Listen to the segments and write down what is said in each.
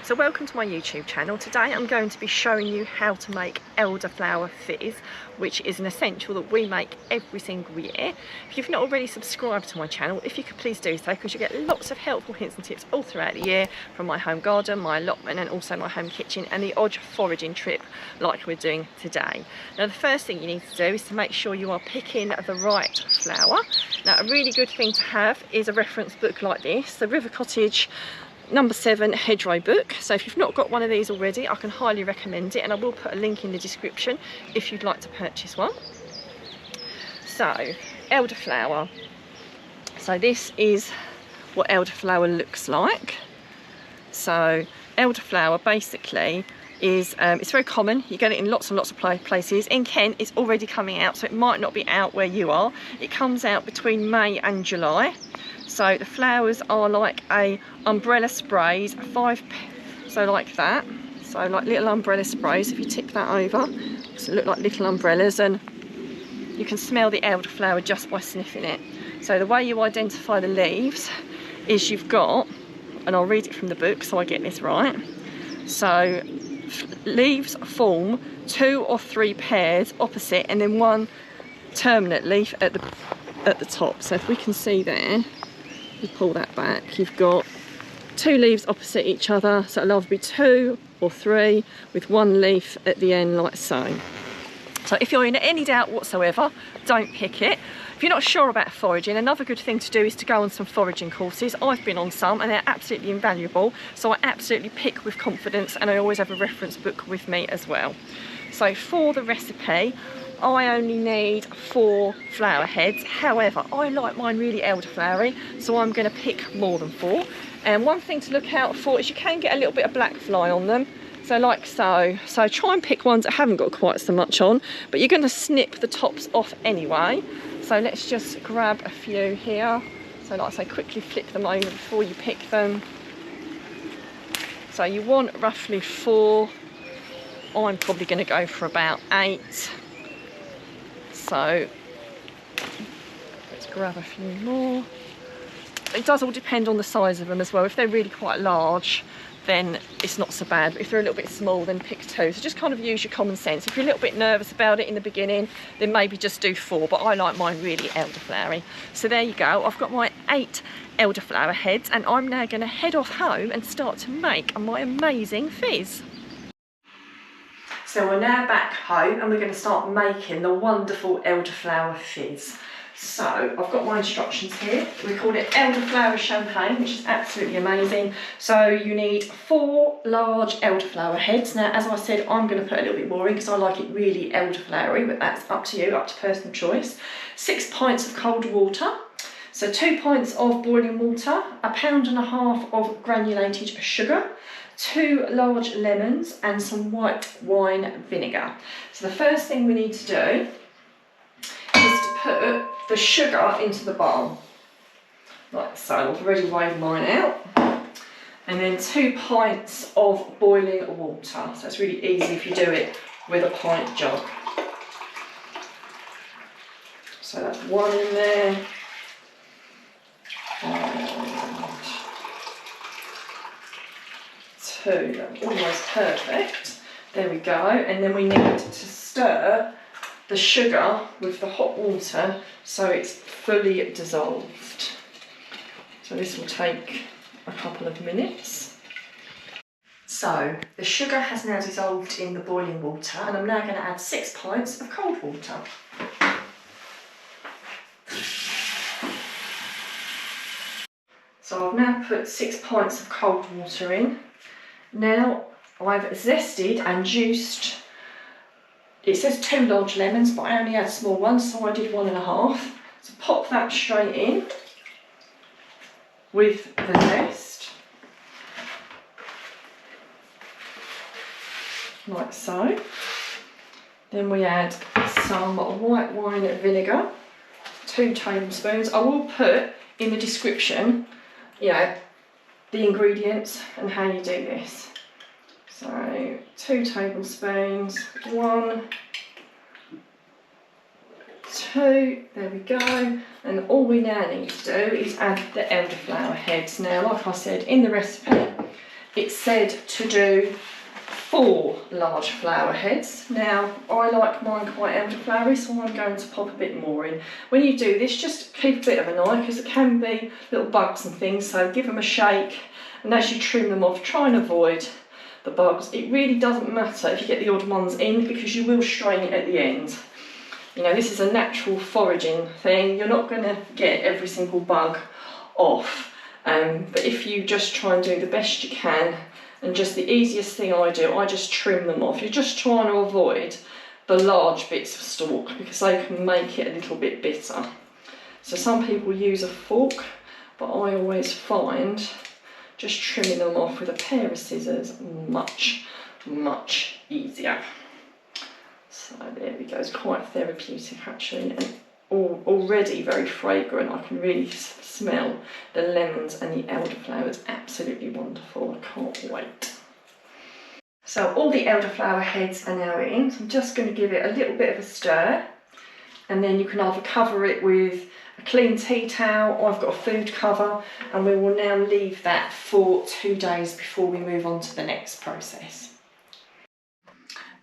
So welcome to my YouTube channel. Today I'm going to be showing you how to make elderflower fizz, which is an essential that we make every single year. If you've not already subscribed to my channel, if you could please do so, because you get lots of helpful hints and tips all throughout the year from my home garden, my allotment and also my home kitchen, and the odd foraging trip like we're doing today. Now the first thing you need to do is to make sure you are picking the right flower. Now a really good thing to have is a reference book like this, the River Cottage number 7 hedgerow book. So if you've not got one of these already, I can highly recommend it, and I will put a link in the description if you'd like to purchase one. So elderflower, so this is what elderflower looks like. So elderflower basically is it's very common. You get it in lots and lots of places. In Kent it's already coming out, so it might not be out where you are. It comes out between May and July. So the flowers are like a umbrella sprays, so like that. So like little umbrella sprays. If you tip that over, it look like little umbrellas, and you can smell the elderflower just by sniffing it. So the way you identify the leaves is you've got, and I'll read it from the book so I get this right. So leaves form 2 or 3 pairs opposite, and then one terminate leaf at the top. So if we can see there, you pull that back, you've got 2 leaves opposite each other, so it'll either be 2 or 3 with 1 leaf at the end like so. So if you're in any doubt whatsoever, don't pick it. If you're not sure about foraging, another good thing to do is to go on some foraging courses. I've been on some and they're absolutely invaluable, so I absolutely pick with confidence, and I always have a reference book with me as well. So for the recipe, I only need 4 flower heads. However, I like mine really elderflowery, so I'm going to pick more than 4. And one thing to look out for is you can get a little bit of black fly on them. So like so. So try and pick ones that haven't got quite so much on, but you're going to snip the tops off anyway. So let's just grab a few here. So like I say, quickly flip them over before you pick them. So you want roughly 4. I'm probably going to go for about 8. So let's grab a few more. It does all depend on the size of them as well. If they're really quite large, then it's not so bad, but if they're a little bit small, then pick 2. So just kind of use your common sense. If you're a little bit nervous about it in the beginning, then maybe just do 4, but I like mine really elderflowery. So there you go, I've got my 8 elderflower heads, and I'm now going to head off home and start to make my amazing fizz. So we're now back home and we're going to start making the wonderful elderflower fizz. So I've got my instructions here. We call it Elderflower Champagne, which is absolutely amazing. So you need 4 large elderflower heads. Now, as I said, I'm going to put a little bit more in because I like it really elderflowery, but that's up to you, up to personal choice. 6 pints of cold water. So 2 pints of boiling water, 1.5 pounds of granulated sugar, 2 large lemons, and some white wine vinegar. So the first thing we need to do is to put the sugar into the bowl, like so. I've already weighed mine out. And then 2 pints of boiling water. So it's really easy if you do it with a pint jug. So that's 1 in there. And 2, that's almost perfect. There we go. And then we need to stir the sugar with the hot water so it's fully dissolved. So this will take a couple of minutes. So the sugar has now dissolved in the boiling water, and I'm now going to add 6 pints of cold water. So I've now put 6 pints of cold water in. Now I've zested and juiced, it says 2 large lemons, but I only had small ones, so I did 1.5. So pop that straight in with the zest, like so. Then we add some white wine vinegar, 2 tablespoons. I will put in the description, you know, the ingredients and how you do this. So 2 tablespoons, 1, 2, there we go. And all we now need to do is add the elderflower heads. Now, like I said in the recipe, it said to do 4 large flower heads. Now I like mine quite elderflowery, so I'm going to pop a bit more in. When you do this, just keep a bit of an eye because there can be little bugs and things, so give them a shake, and as you trim them off, try and avoid the bugs. It really doesn't matter if you get the odd ones in because you will strain it at the end. You know, this is a natural foraging thing. You're not going to get every single bug off, but if you just try and do the best you can, and just the easiest thing I do, I just trim them off. You're just trying to avoid the large bits of stalk because they can make it a little bit bitter. So some people use a fork, but I always find just trimming them off with a pair of scissors much easier. So there we go, it's quite therapeutic actually, and already very fragrant. I can really smell the lemons and the elderflowers. Absolutely wonderful, I can't wait. So all the elderflower heads are now in, so I'm just going to give it a little bit of a stir, and then you can either cover it with a clean tea towel, or I've got a food cover, and we will now leave that for 2 days before we move on to the next process.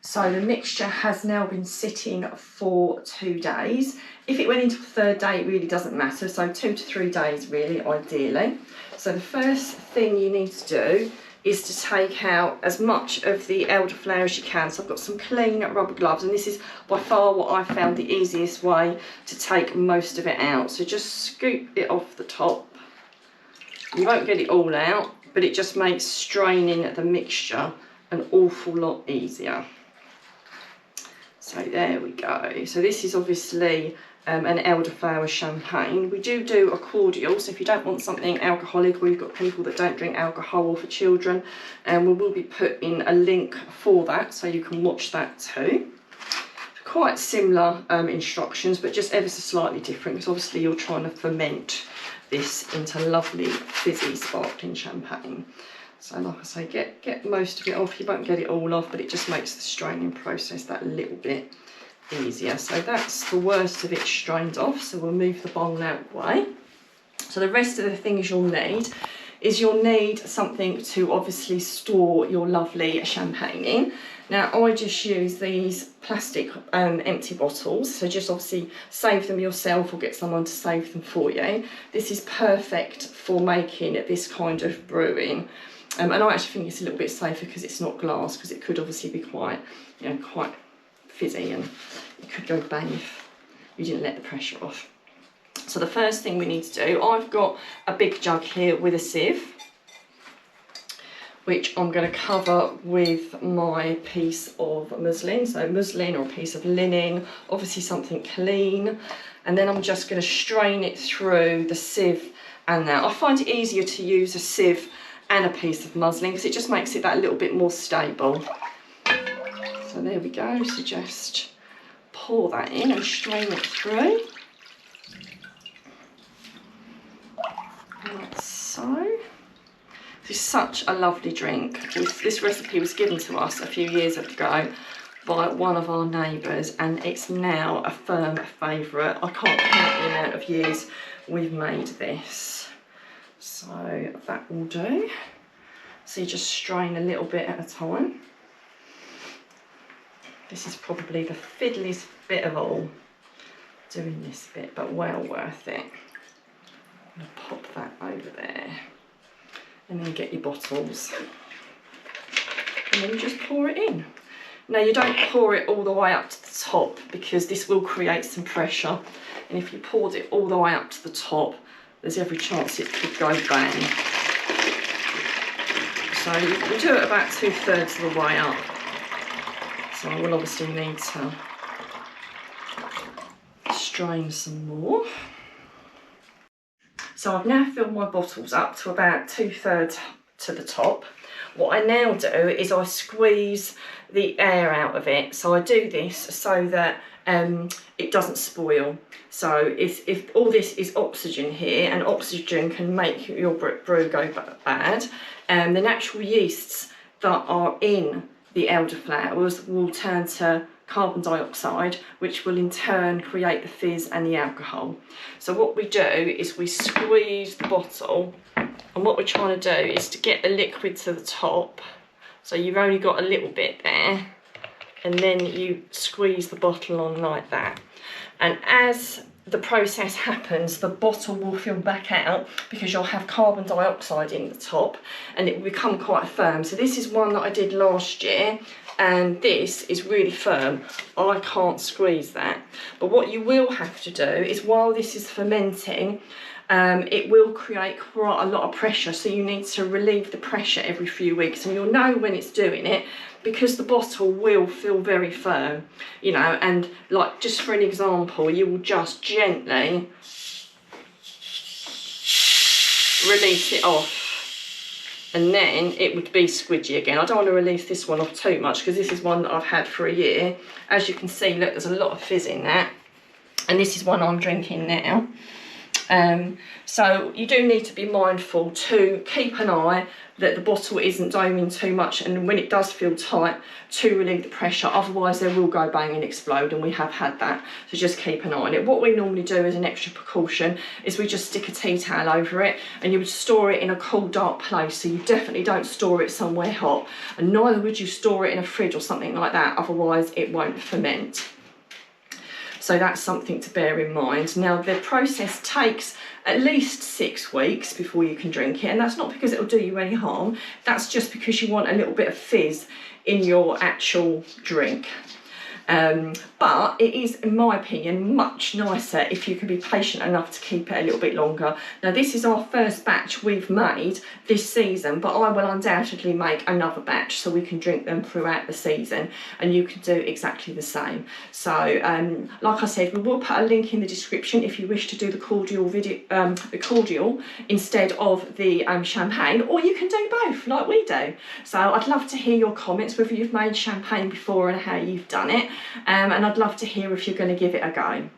So the mixture has now been sitting for 2 days. If it went into the 3rd day, it really doesn't matter, so 2 to 3 days really, ideally. So the first thing you need to do is to take out as much of the elderflower as you can. So I've got some clean rubber gloves, and this is by far what I found the easiest way to take most of it out. So just scoop it off the top. You won't get it all out, but it just makes straining the mixture an awful lot easier. So there we go. So this is obviously an elderflower champagne. We do a cordial, so if you don't want something alcoholic, or you've got people that don't drink alcohol, or for children, we will be putting a link for that so you can watch that too. Quite similar instructions, but just ever so slightly different because obviously you're trying to ferment this into lovely fizzy sparkling champagne. So like I say, get most of it off. You won't get it all off, but it just makes the straining process that little bit easier. So that's the worst of it strained off, so we'll move the bowl out of the way. So the rest of the things you'll need is you'll need something to obviously store your lovely champagne in. Now I just use these plastic empty bottles, so just obviously save them yourself or get someone to save them for you. This is perfect for making this kind of brewing. And I actually think it's a little bit safer because it's not glass, because it could obviously be quite, you know, quite fizzy, and it could go bang if you didn't let the pressure off. So the first thing we need to do, I've got a big jug here with a sieve, which I'm going to cover with my piece of muslin. So muslin or a piece of linen, obviously something clean. And then I'm just going to strain it through the sieve and that. I find it easier to use a sieve and a piece of muslin because it just makes it that little bit more stable. So there we go, so just pour that in and strain it through. Like so. This is such a lovely drink. This recipe was given to us a few years ago by one of our neighbours, and it's now a firm favourite. I can't count the amount of years we've made this. So that will do. So you just strain a little bit at a time. This is probably the fiddliest bit of all, doing this bit, but well worth it. I'm going to pop that over there, and then get your bottles, and then you just pour it in. Now you don't pour it all the way up to the top because this will create some pressure, and if you poured it all the way up to the top, there's every chance it could go bang. So you do it about 2/3 of the way up. So I will obviously need to strain some more. So I've now filled my bottles up to about 2/3 to the top. What I now do is I squeeze the air out of it. So I do this so that it doesn't spoil. So if all this is oxygen here, and oxygen can make your brew go bad, the natural yeasts that are in the elderflowers will turn to carbon dioxide, which will in turn create the fizz and the alcohol. So what we do is we squeeze the bottle And what we're trying to do is to get the liquid to the top. So you've only got a little bit there. And then you squeeze the bottle on like that. And as the process happens, the bottle will fill back out because you'll have carbon dioxide in the top and it will become quite firm. So this is one that I did last year, and this is really firm. I can't squeeze that. But what you will have to do is, while this is fermenting, it will create quite a lot of pressure, so you need to relieve the pressure every few weeks, and you'll know when it's doing it because the bottle will feel very firm, you know. And like, just for an example, you will just gently release it off, and then it would be squidgy again. I don't want to release this one off too much because this is one that I've had for a year. As you can see, look, there's a lot of fizz in that, and this is one I'm drinking now. So you do need to be mindful to keep an eye that the bottle isn't doming too much, and when it does feel tight, to relieve the pressure, otherwise they will go bang and explode, and we have had that. So just keep an eye on it. What we normally do as an extra precaution is we just stick a tea towel over it, and you would store it in a cool, dark place. So you definitely don't store it somewhere hot, and neither would you store it in a fridge or something like that, otherwise it won't ferment. So that's something to bear in mind. Now, the process takes at least 6 weeks before you can drink it, and that's not because it'll do you any harm. That's just because you want a little bit of fizz in your actual drink. But it is, in my opinion, much nicer if you can be patient enough to keep it a little bit longer. Now, this is our first batch we've made this season, but I will undoubtedly make another batch so we can drink them throughout the season, and you can do exactly the same. So like I said, we will put a link in the description if you wish to do the cordial video, the cordial instead of the champagne, or you can do both like we do. So I'd love to hear your comments, whether you've made champagne before and how you've done it. And I'd love to hear if you're going to give it a go.